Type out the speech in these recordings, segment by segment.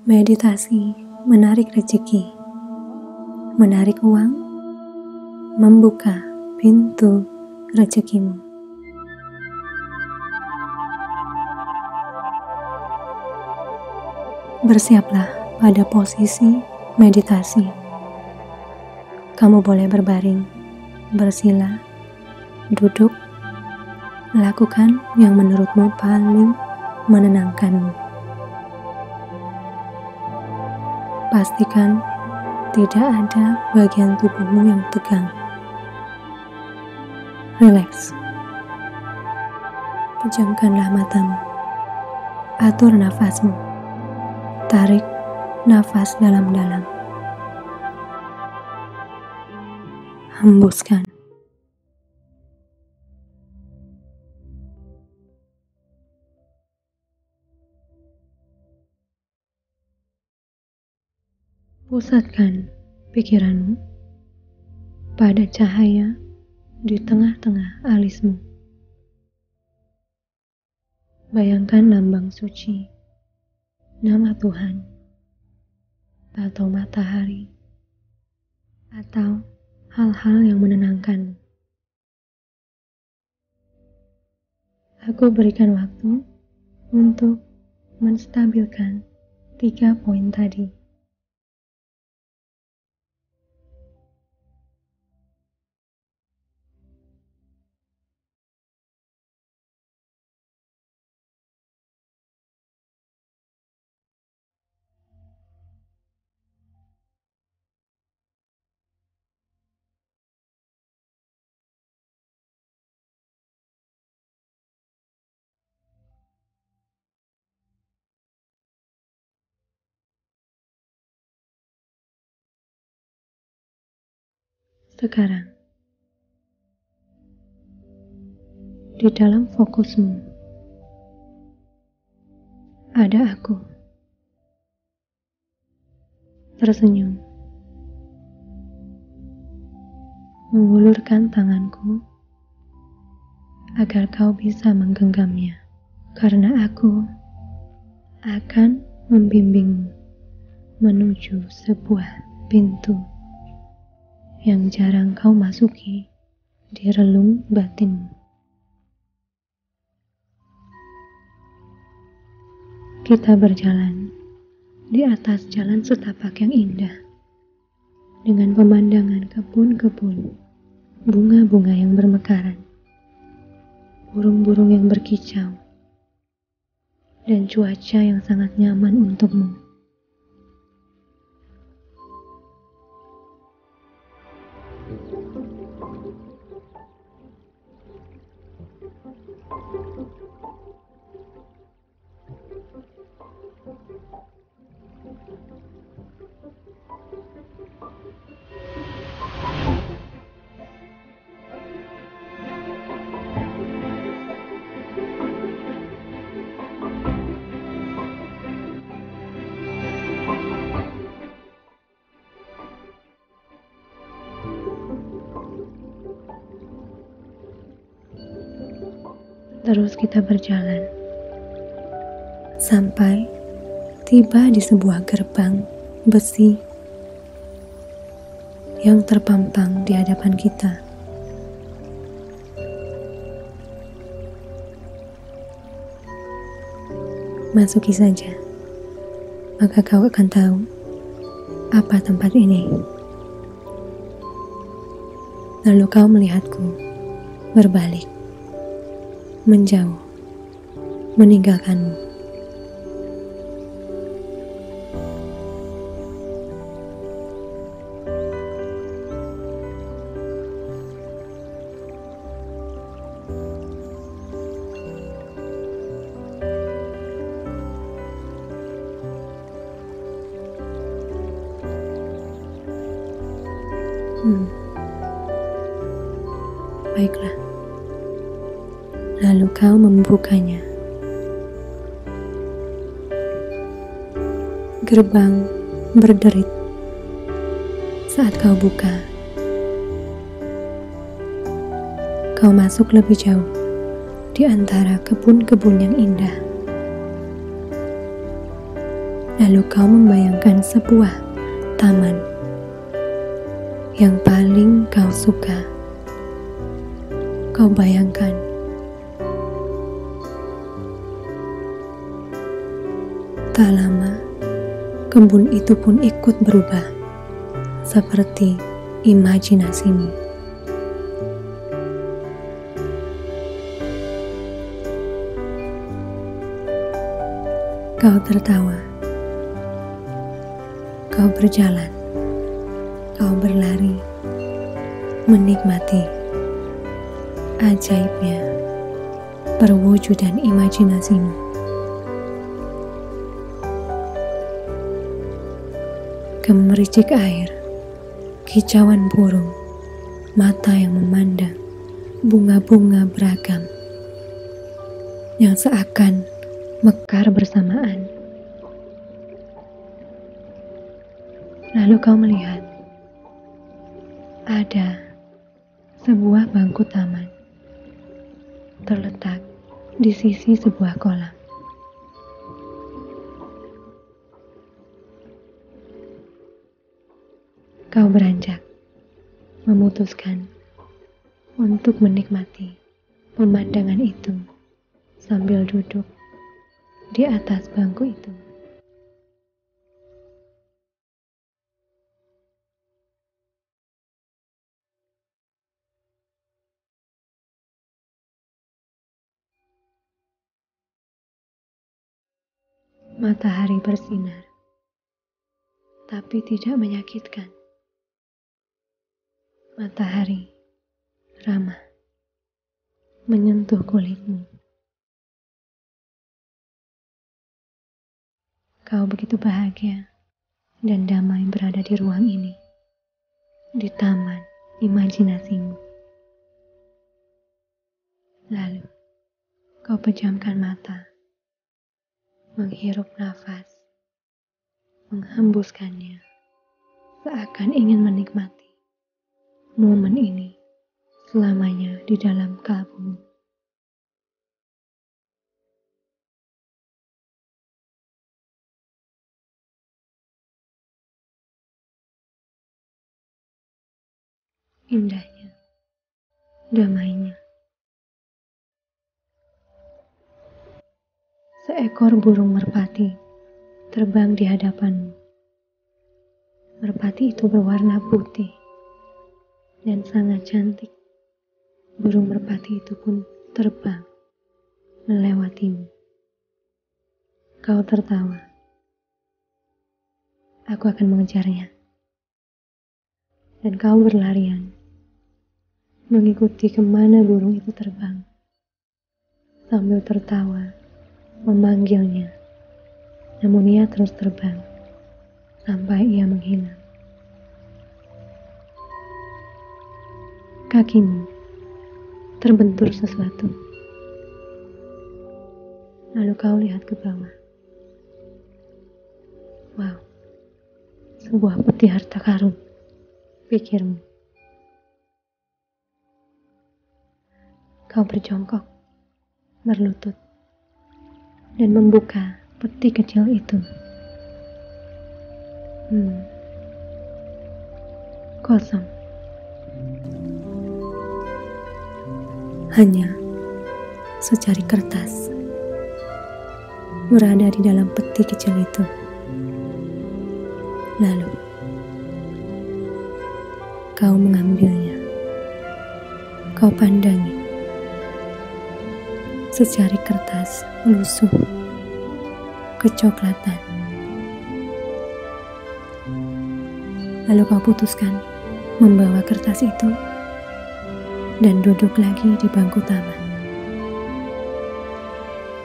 Meditasi menarik rezeki, menarik uang, membuka pintu rezekimu. Bersiaplah pada posisi meditasi. Kamu boleh berbaring, bersila, duduk, lakukan yang menurutmu paling menenangkanmu. Pastikan tidak ada bagian tubuhmu yang tegang. Rileks. Pejamkanlah matamu. Atur nafasmu. Tarik nafas dalam-dalam. Hembuskan. Pusatkan pikiranmu pada cahaya di tengah-tengah alismu. Bayangkan lambang suci, nama Tuhan, atau matahari, atau hal-hal yang menenangkanmu. Aku berikan waktu untuk menstabilkan 3 poin tadi. Sekarang, di dalam fokusmu, ada aku. Tersenyum, mengulurkan tanganku agar kau bisa menggenggamnya, karena aku akan membimbingmu menuju sebuah pintu yang jarang kau masuki di relung batinmu. Kita berjalan di atas jalan setapak yang indah, dengan pemandangan kebun-kebun, bunga-bunga yang bermekaran, burung-burung yang berkicau, dan cuaca yang sangat nyaman untukmu. Terus kita berjalan sampai tiba di sebuah gerbang besi yang terpampang di hadapan kita. Masuki saja, maka kau akan tahu apa tempat ini. Lalu kau melihatku berbalik, menjauh, meninggalkanmu. Baiklah. Lalu kau membukanya. Gerbang berderit saat kau buka. Kau masuk lebih jauh di antara kebun-kebun yang indah. Lalu kau membayangkan sebuah taman yang paling kau suka. Kau bayangkan tak lama kebun itu pun ikut berubah seperti imajinasimu. Kau tertawa, kau berjalan, kau berlari, menikmati ajaibnya perwujudan imajinasimu. Gemericik air, kicauan burung, mata yang memandang bunga-bunga beragam yang seakan mekar bersamaan. Lalu kau melihat ada sebuah bangku taman terletak di sisi sebuah kolam. Kau beranjak, memutuskan untuk menikmati pemandangan itu sambil duduk di atas bangku itu. Matahari bersinar, tapi tidak menyakitkan. Matahari ramah, menyentuh kulitmu. Kau begitu bahagia dan damai berada di ruang ini, di taman imajinasimu. Lalu, kau pejamkan mata, menghirup nafas, menghembuskannya, seakan ingin menikmati momen ini selamanya di dalam kalbumu. Indahnya, damainya. Seekor burung merpati terbang di hadapanmu. Merpati itu berwarna putih dan sangat cantik. Burung merpati itu pun terbang melewatimu. Kau tertawa. Aku akan mengejarnya. Dan kau berlarian, mengikuti kemana burung itu terbang, sambil tertawa, memanggilnya. Namun ia terus terbang, sampai ia menghilang. Kakimu terbentur sesuatu. Lalu kau lihat ke bawah. Wow, sebuah peti harta karun, pikirmu. Kau berjongkok, berlutut, dan membuka peti kecil itu. Kosong. Hanya secari kertas berada di dalam peti kecil itu. Lalu kau mengambilnya. Kau pandangi. Secari kertas lusuh, kecoklatan. Lalu kau putuskan membawa kertas itu dan duduk lagi di bangku taman.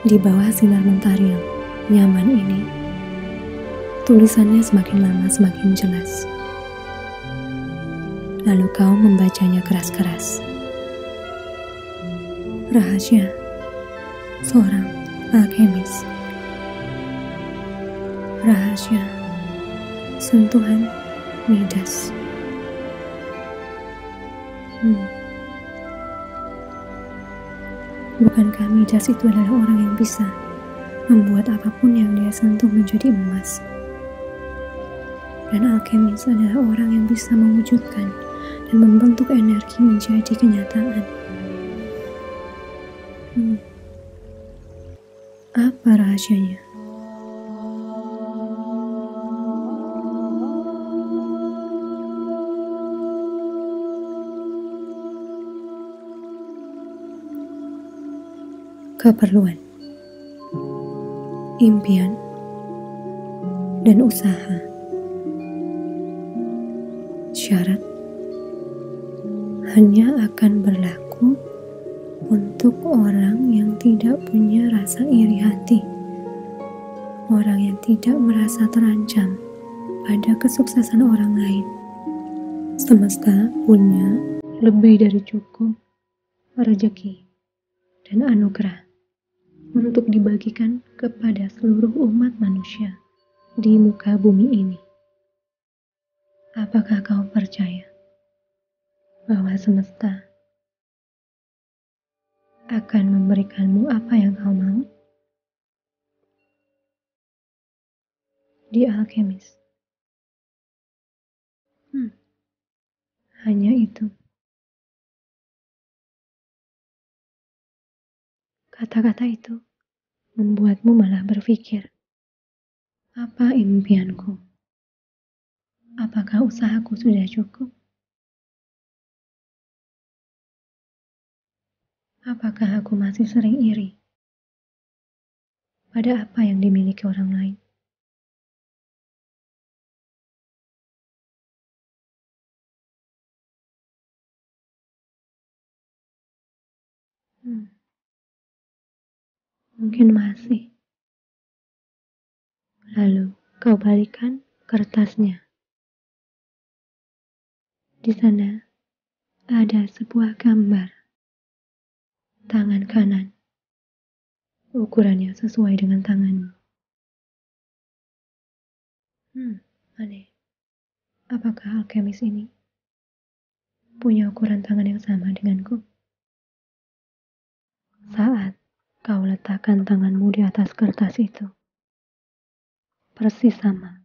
Di bawah sinar mentari yang nyaman ini, tulisannya semakin lama semakin jelas. Lalu kau membacanya keras-keras. Rahasia seorang alkemis. Rahasia sentuhan Midas. Bukankah Midas itu adalah orang yang bisa membuat apapun yang dia sentuh menjadi emas. Dan alkemis adalah orang yang bisa mewujudkan dan membentuk energi menjadi kenyataan. Apa rahasianya? Keperluan, impian, dan usaha. Syarat hanya akan berlaku untuk orang yang tidak punya rasa iri hati, orang yang tidak merasa terancam pada kesuksesan orang lain. Semesta punya lebih dari cukup rezeki dan anugerah untuk dibagikan kepada seluruh umat manusia di muka bumi ini. Apakah kau percaya bahwa semesta akan memberikanmu apa yang kau mau? Di Alkemis. Hanya itu. Kata-kata itu membuatmu malah berpikir, apa impianku? Apakah usahaku sudah cukup? Apakah aku masih sering iri pada apa yang dimiliki orang lain? Mungkin masih. Lalu kau balikan kertasnya. Di sana ada sebuah gambar tangan kanan. Ukurannya sesuai dengan tanganmu. Aneh. Apakah alkemis ini punya ukuran tangan yang sama denganku? Saat kau letakkan tanganmu di atas kertas itu, persis sama.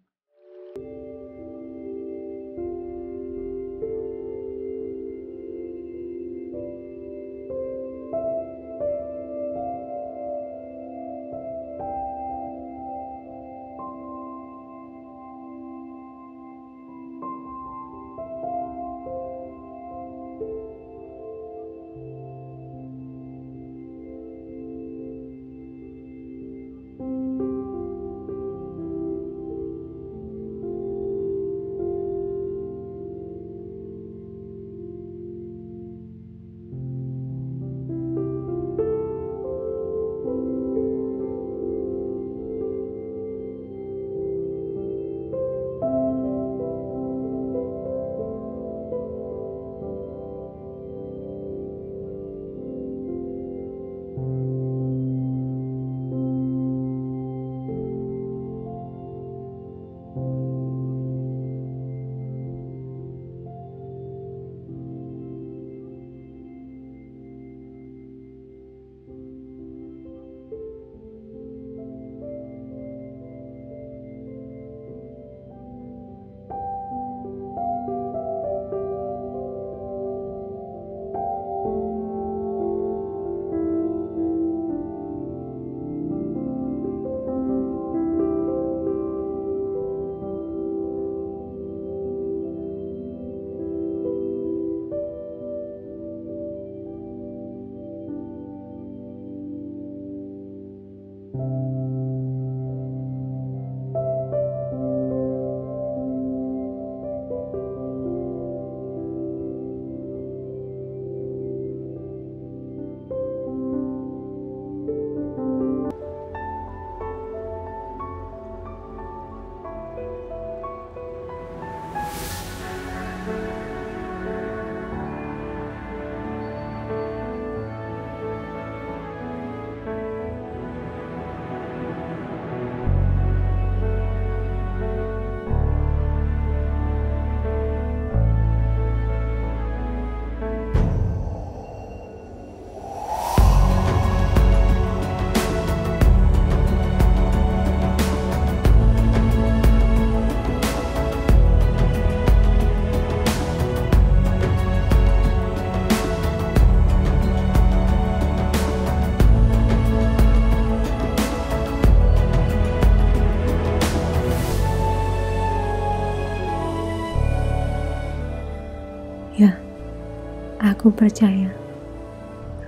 Aku percaya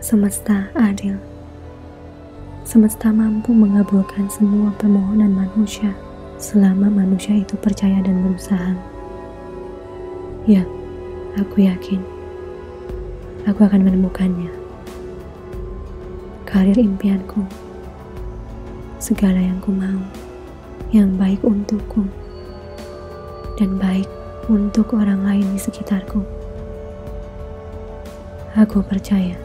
semesta adil. Semesta mampu mengabulkan semua permohonan manusia selama manusia itu percaya dan berusaha. Ya, aku yakin aku akan menemukannya. Karir impianku, segala yang ku mau, yang baik untukku dan baik untuk orang lain di sekitarku. Aku percaya.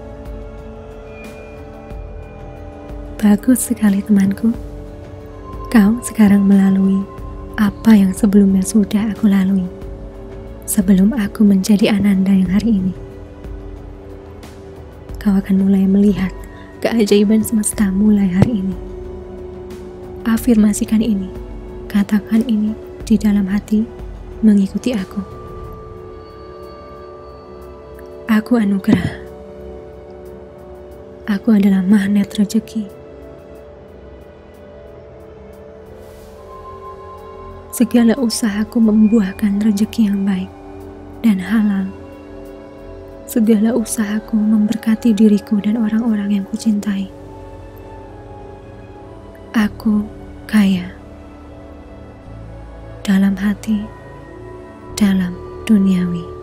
Bagus sekali temanku. Kau sekarang melalui apa yang sebelumnya sudah aku lalui sebelum aku menjadi Ananda yang hari ini. Kau akan mulai melihat keajaiban semesta mulai hari ini. Afirmasikan ini, katakan ini di dalam hati, mengikuti aku. Aku anugerah. Aku adalah magnet rezeki. Segala usahaku membuahkan rezeki yang baik dan halal. Segala usahaku memberkati diriku dan orang-orang yang kucintai. Aku kaya. Dalam hati, dalam duniawi.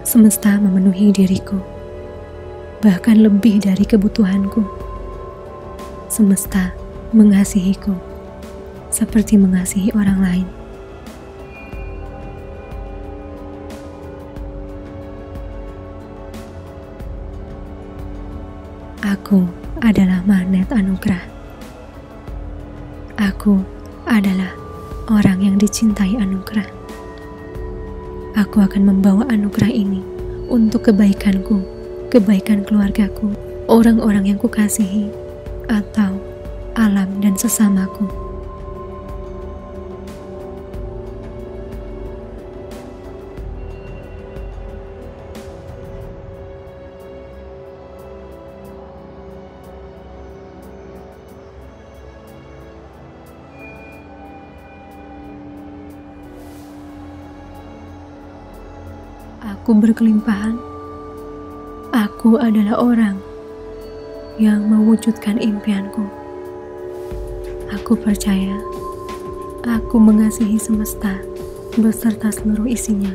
Semesta memenuhi diriku, bahkan lebih dari kebutuhanku. Semesta mengasihiku seperti mengasihi orang lain. Aku adalah magnet anugerah. Aku adalah orang yang dicintai anugerah. Aku akan membawa anugerah ini untuk kebaikanku, kebaikan keluargaku, orang-orang yang kukasihi, atau alam dan sesamaku. Aku berkelimpahan. Aku adalah orang yang mewujudkan impianku. Aku percaya, aku mengasihi semesta beserta seluruh isinya.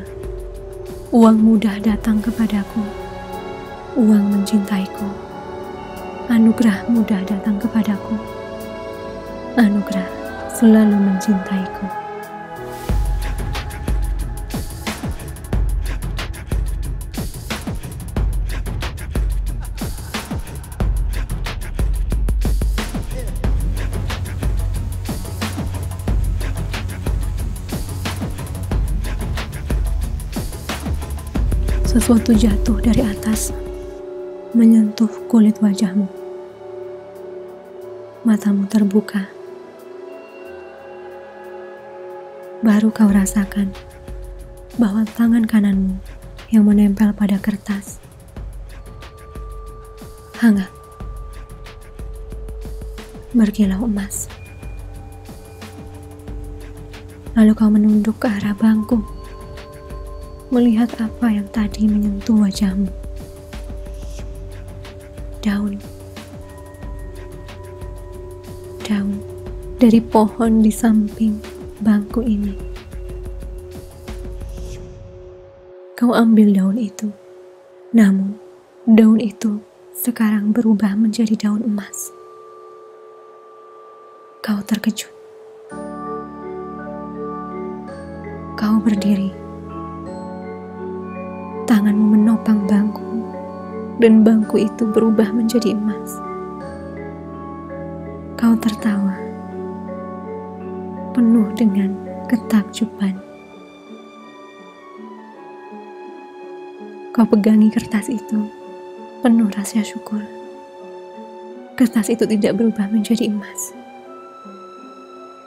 Uang mudah datang kepadaku. Uang mencintaiku. Anugerah mudah datang kepadaku. Anugerah selalu mencintaiku. Sesuatu jatuh dari atas, menyentuh kulit wajahmu. Matamu terbuka. Baru kau rasakan bahwa tangan kananmu yang menempel pada kertas hangat, berkilau emas. Lalu kau menunduk ke arah bangku, melihat apa yang tadi menyentuh wajahmu. Daun dari pohon di samping bangku ini. Kau ambil daun itu, namun daun itu sekarang berubah menjadi daun emas. Kau terkejut. Kau berdiri. Tanganmu menopang bangku, dan bangku itu berubah menjadi emas. Kau tertawa, penuh dengan ketakjuban. Kau pegangi kertas itu, penuh rasa syukur. Kertas itu tidak berubah menjadi emas.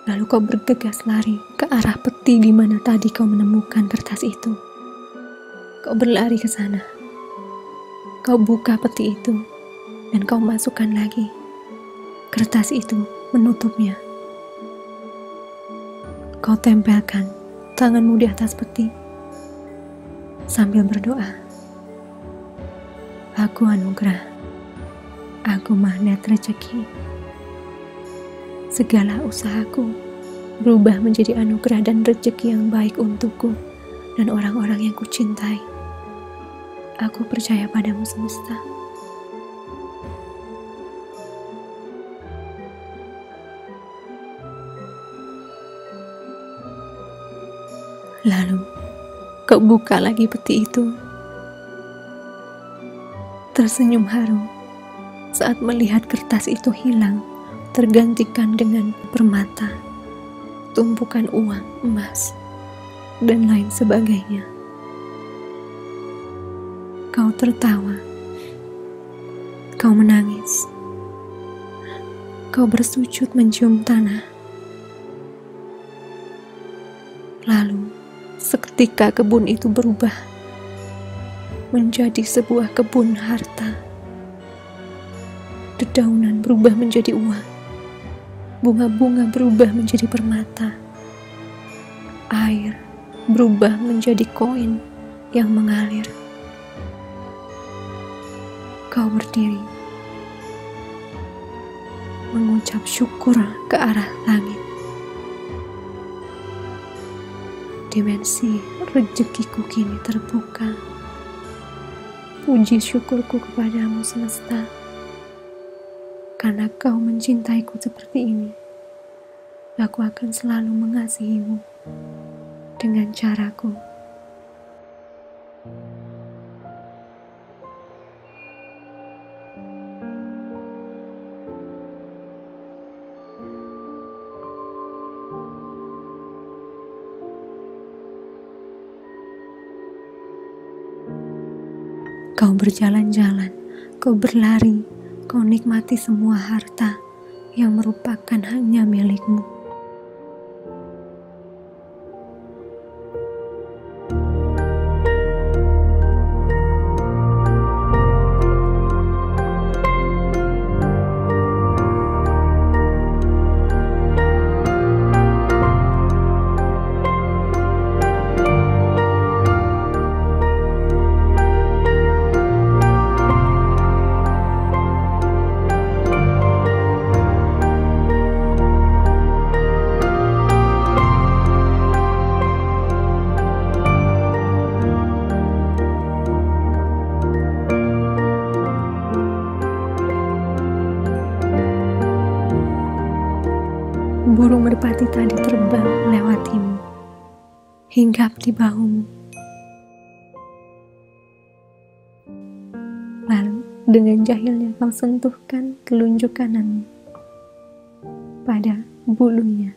Lalu kau bergegas lari ke arah peti di mana tadi kau menemukan kertas itu. Kau berlari ke sana. Kau buka peti itu dan kau masukkan lagi. Kertas itu menutupnya. Kau tempelkan tanganmu di atas peti sambil berdoa. Aku anugerah, aku magnet rezeki. Segala usahaku berubah menjadi anugerah dan rezeki yang baik untukku dan orang-orang yang kucintai. Aku percaya padamu semesta. Lalu, kau buka lagi peti itu. Tersenyum haru saat melihat kertas itu hilang, tergantikan dengan permata, tumpukan uang, emas, dan lain sebagainya. Kau tertawa, kau menangis, kau bersujud mencium tanah. Lalu, seketika kebun itu berubah menjadi sebuah kebun harta. Dedaunan berubah menjadi uang, bunga-bunga berubah menjadi permata, air berubah menjadi koin yang mengalir. Kau berdiri, mengucap syukur ke arah langit. Dimensi rezekiku kini terbuka. Puji syukurku kepadamu semesta, karena kau mencintaiku seperti ini. Aku akan selalu mengasihimu dengan caraku. Kau berjalan-jalan, kau berlari, kau nikmati semua harta yang merupakan hanya milikmu. Burung merpati tadi terbang melewatimu, hinggap di bahumu. Lalu dengan jahilnya kau sentuhkan telunjuk kananmu pada bulunya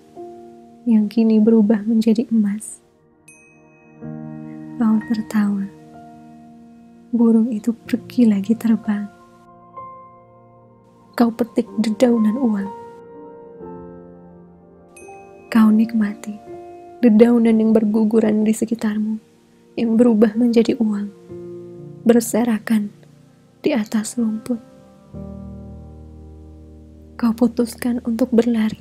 yang kini berubah menjadi emas. Kau tertawa. Burung itu pergi lagi terbang. Kau petik dedaunan uang. Kau nikmati dedaunan yang berguguran di sekitarmu, yang berubah menjadi uang, berserakan di atas rumput. Kau putuskan untuk berlari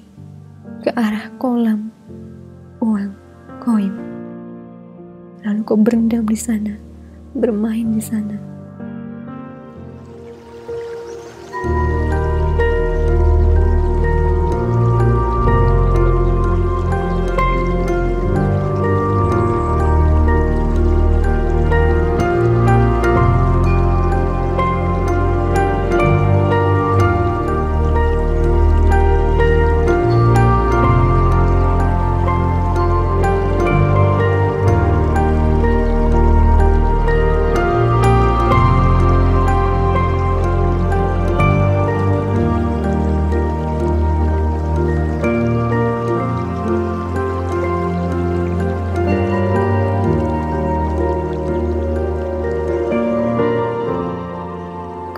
ke arah kolam uang, koin. Lalu kau berendam di sana, bermain di sana.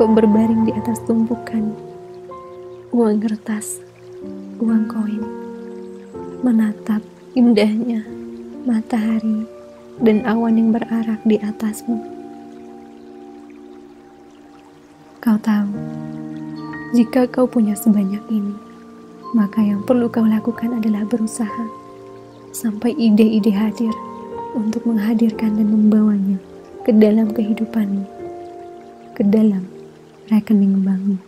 Kau berbaring di atas tumpukan uang kertas, uang koin, menatap indahnya matahari dan awan yang berarak di atasmu. Kau tahu, jika kau punya sebanyak ini, maka yang perlu kau lakukan adalah berusaha. sampai ide-ide hadir untuk menghadirkan dan membawanya ke dalam kehidupanmu, ke dalam rekening bankmu.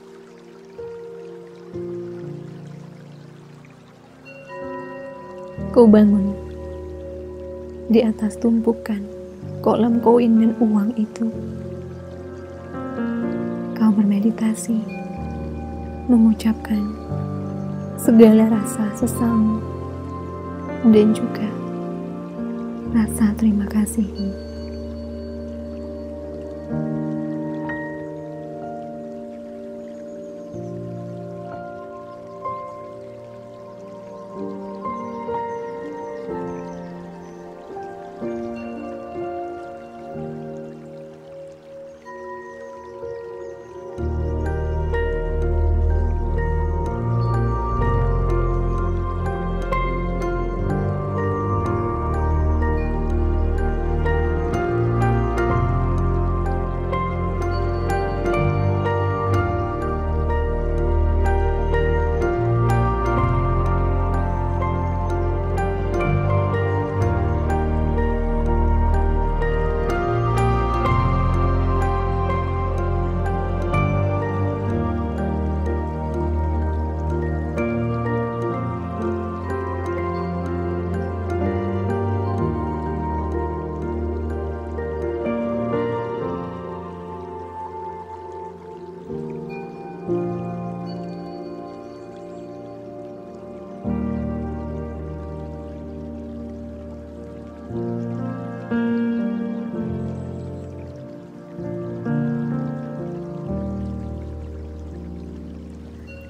Kau bangun di atas tumpukan kolam koin dan uang itu. Kau bermeditasi, mengucapkan segala rasa sesalmu dan juga rasa terima kasihmu.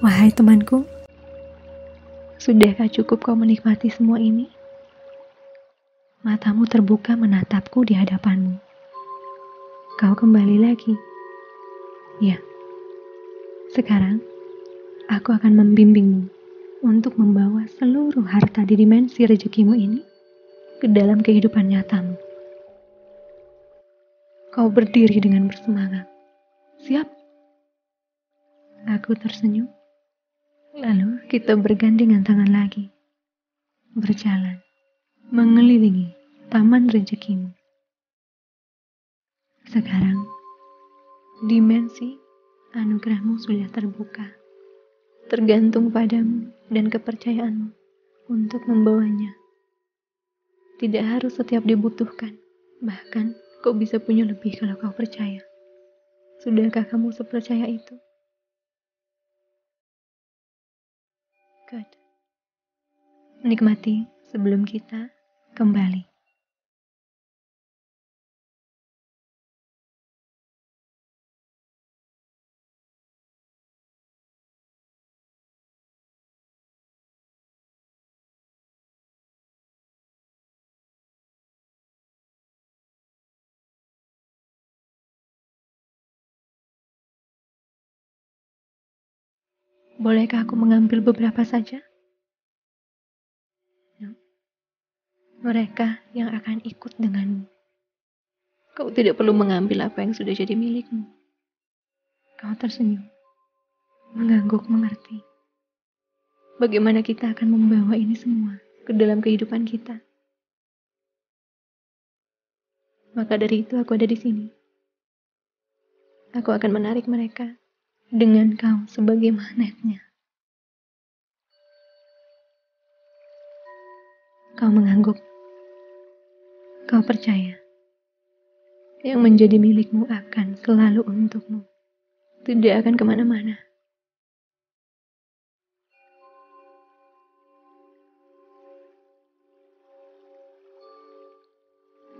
Wahai temanku, sudahkah cukup kau menikmati semua ini? Matamu terbuka menatapku di hadapanmu. Kau kembali lagi. Ya, sekarang aku akan membimbingmu untuk membawa seluruh harta di dimensi rezekimu ini ke dalam kehidupan nyatamu. Kau berdiri dengan bersemangat. Siap? Aku tersenyum. Lalu kita bergandengan tangan lagi, berjalan, mengelilingi taman rezekimu. Sekarang, dimensi anugerahmu sudah terbuka, tergantung padamu dan kepercayaanmu untuk membawanya. Tidak harus setiap dibutuhkan, bahkan kau bisa punya lebih kalau kau percaya. Sudahkah kamu sepercaya itu? Good. Nikmati sebelum kita kembali. Bolehkah aku mengambil beberapa saja? Mereka yang akan ikut denganmu. Kau tidak perlu mengambil apa yang sudah jadi milikmu. Kau tersenyum, mengangguk mengerti. Bagaimana kita akan membawa ini semua ke dalam kehidupan kita. Maka dari itu aku ada di sini. Aku akan menarik mereka dengan kau sebagai magnetnya. Kau mengangguk. Kau percaya. Yang menjadi milikmu akan selalu untukmu. Tidak akan kemana-mana.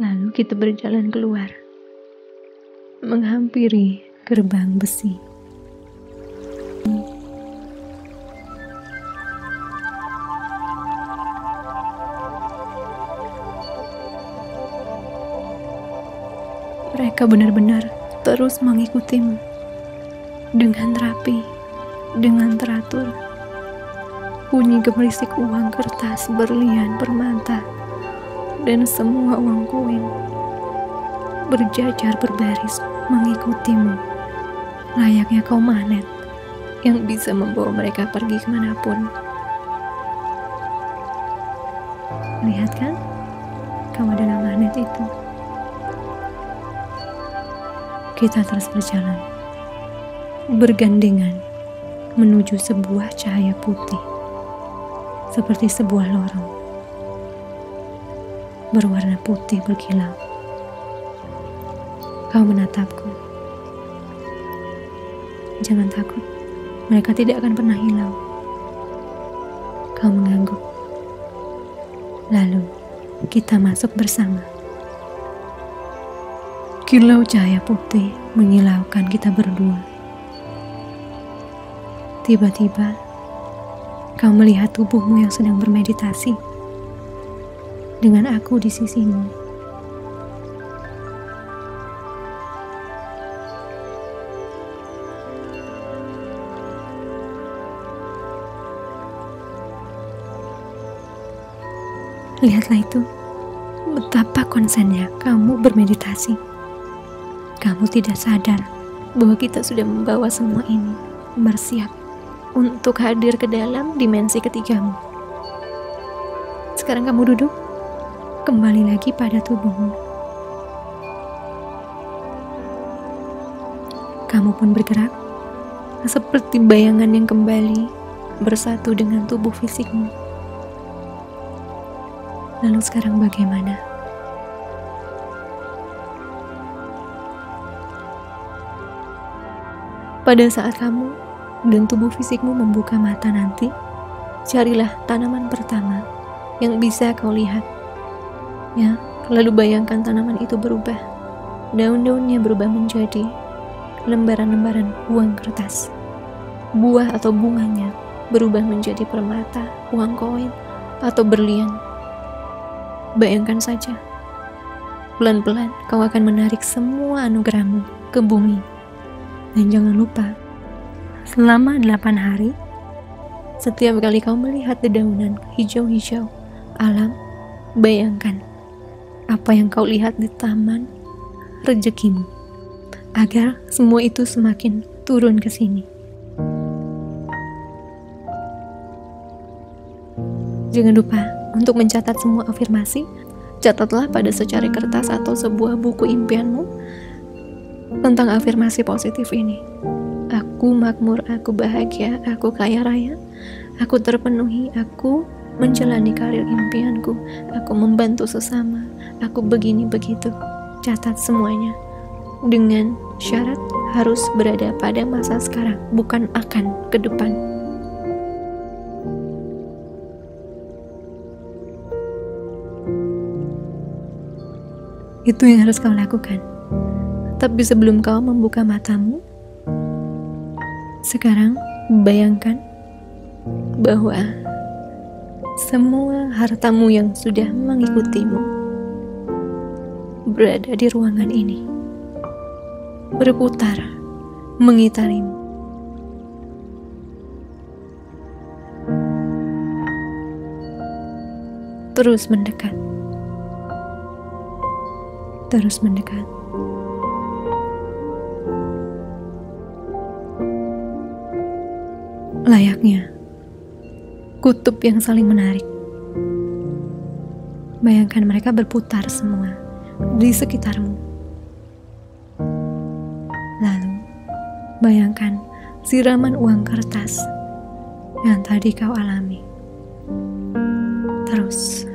Lalu kita berjalan keluar, menghampiri gerbang besi. Mereka benar-benar terus mengikutimu dengan rapi, dengan teratur. Bunyi gemerisik uang kertas, berlian, permata, dan semua uang koin berjajar berbaris mengikutimu, layaknya kau magnet yang bisa membawa mereka pergi kemanapun. Lihat kan, kau adalah magnet itu. Kita terus berjalan, bergandengan, menuju sebuah cahaya putih, seperti sebuah lorong, berwarna putih berkilau. Kau menatapku. Jangan takut, mereka tidak akan pernah hilang. Kau mengangguk. Lalu, kita masuk bersama. Kilau cahaya putih menyilaukan kita berdua. Tiba-tiba, kau melihat tubuhmu yang sedang bermeditasi dengan aku di sisimu. Lihatlah itu, betapa konsennya kamu bermeditasi. Kamu tidak sadar bahwa kita sudah membawa semua ini, bersiap untuk hadir ke dalam dimensi ketigamu. Sekarang kamu duduk, kembali lagi pada tubuhmu. Kamu pun bergerak, seperti bayangan yang kembali bersatu dengan tubuh fisikmu. Lalu sekarang bagaimana? Pada saat kamu dan tubuh fisikmu membuka mata nanti, carilah tanaman pertama yang bisa kau lihat. Ya, lalu bayangkan tanaman itu berubah. Daun-daunnya berubah menjadi lembaran-lembaran uang kertas. Buah atau bunganya berubah menjadi permata, uang koin, atau berlian. Bayangkan saja, pelan-pelan kau akan menarik semua anugerahmu ke bumi. Dan jangan lupa, selama 8 hari, setiap kali kau melihat dedaunan hijau-hijau alam, bayangkan apa yang kau lihat di taman rezekimu, agar semua itu semakin turun ke sini. Jangan lupa untuk mencatat semua afirmasi. Catatlah pada secari kertas atau sebuah buku impianmu tentang afirmasi positif ini. Aku makmur, aku bahagia, aku kaya raya, aku terpenuhi, aku menjalani karir impianku, aku membantu sesama, aku begini begitu. Catat semuanya, dengan syarat harus berada pada masa sekarang, bukan akan ke depan. Itu yang harus kau lakukan. Tapi sebelum kau membuka matamu, sekarang bayangkan bahwa semua hartamu yang sudah mengikutimu berada di ruangan ini, berputar, mengitarimu. Terus mendekat. Terus mendekat. Layaknya kutub yang saling menarik. Bayangkan mereka berputar semua di sekitarmu. Lalu, bayangkan siraman uang kertas yang tadi kau alami. Terus.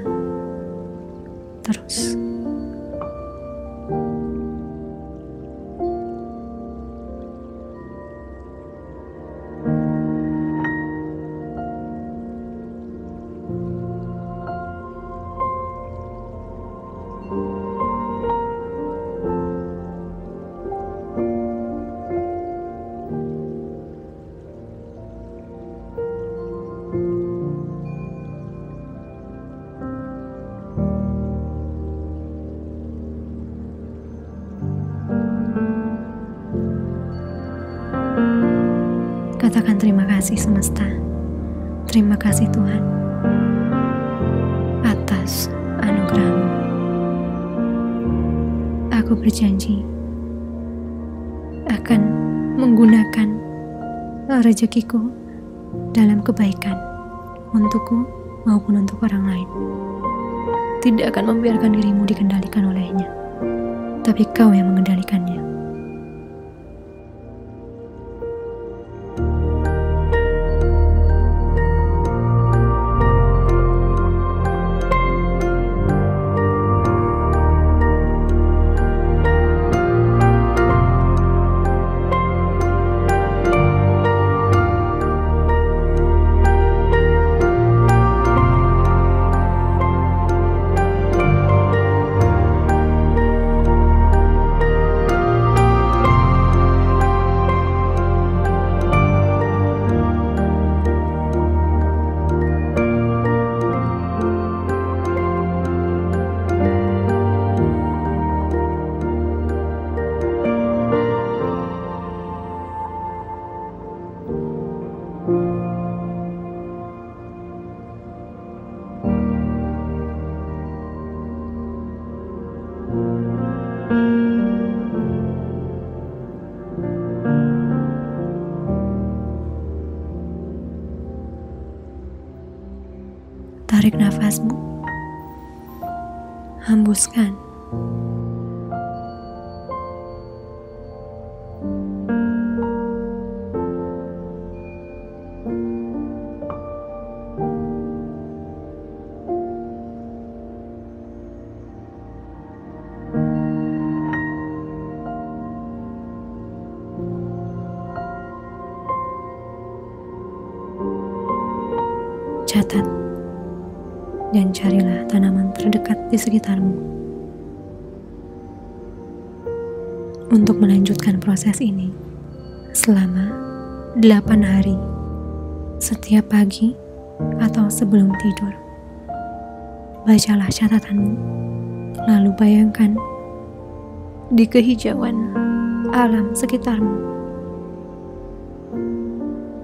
Katakan terima kasih semesta, terima kasih Tuhan atas anugerah-Mu. Aku berjanji akan menggunakan rezekiku dalam kebaikan untukku maupun untuk orang lain. tidak akan membiarkan dirimu dikendalikan olehnya, tapi kau yang mengendalikannya. Tarik nafasmu, hembuskan. Catat dan carilah tanaman terdekat di sekitarmu untuk melanjutkan proses ini selama 8 hari setiap pagi atau sebelum tidur. Bacalah catatanmu, lalu bayangkan di kehijauan alam sekitarmu,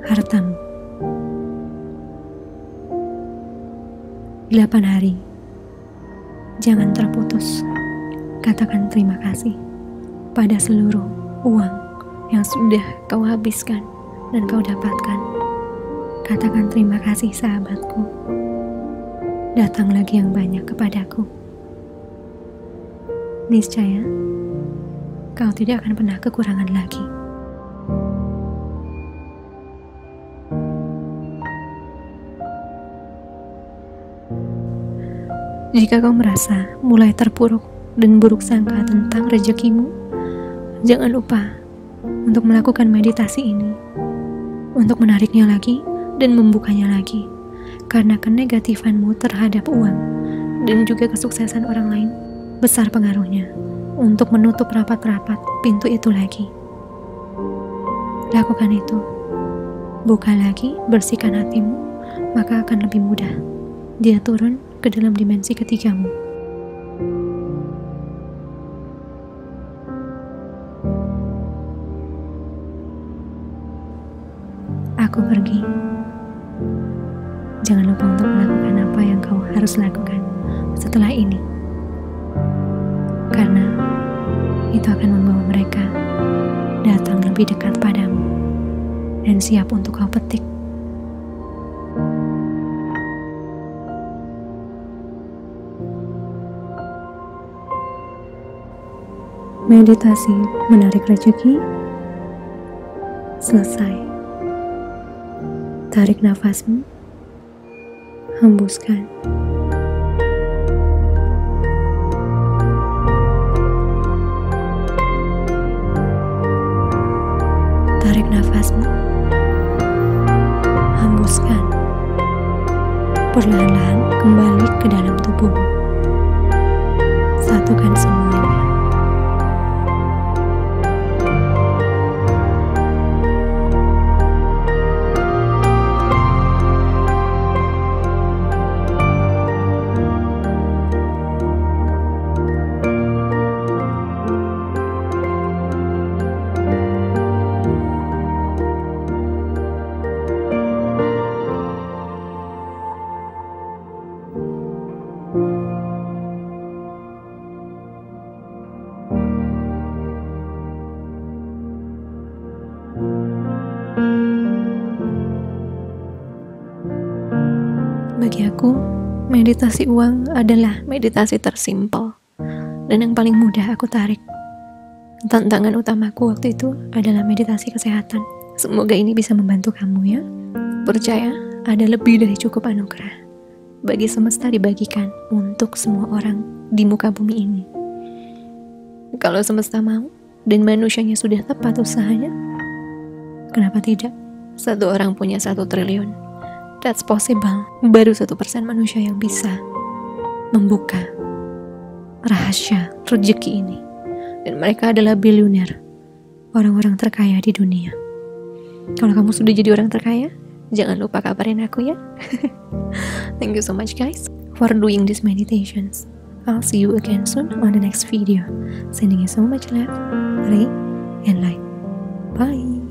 hartamu. 8 hari, jangan terputus. Katakan terima kasih pada seluruh uang yang sudah kau habiskan dan kau dapatkan. Katakan terima kasih sahabatku. Datang lagi yang banyak kepadaku. Niscaya, kau tidak akan pernah kekurangan lagi. Jika kau merasa mulai terpuruk dan buruk sangka tentang rezekimu, jangan lupa untuk melakukan meditasi ini, untuk menariknya lagi dan membukanya lagi, karena kenegatifanmu terhadap uang dan juga kesuksesan orang lain besar pengaruhnya untuk menutup rapat-rapat pintu itu lagi. Lakukan itu, buka lagi, bersihkan hatimu, maka akan lebih mudah dia turun ke dalam dimensi ketigamu. Aku pergi. Jangan lupa untuk melakukan apa yang kau harus lakukan setelah ini, karena itu akan membawa mereka datang lebih dekat padamu dan siap untuk kau petik. Meditasi menarik rezeki selesai. Tarik nafasmu, hembuskan. Tarik nafasmu, hembuskan. Perlahan-lahan kembali ke dalam tubuhmu. Satukan semuanya. Bagi aku, Meditasi uang adalah meditasi tersimpel dan yang paling mudah aku tarik. Tantangan utamaku waktu itu adalah meditasi kesehatan. Semoga ini bisa membantu kamu ya. Percaya, ada lebih dari cukup anugerah bagi semesta dibagikan untuk semua orang di muka bumi ini. Kalau semesta mau dan manusianya sudah tepat usahanya, kenapa tidak? 1 orang punya 1 triliun. That's possible. Baru 1% manusia yang bisa membuka rahasia rezeki ini. Dan mereka adalah bilioner, orang-orang terkaya di dunia. Kalau kamu sudah jadi orang terkaya, jangan lupa kabarin aku ya. Thank you so much guys for doing these meditations. I'll see you again soon on the next video. Sending you so much love, Ray, and light. Bye.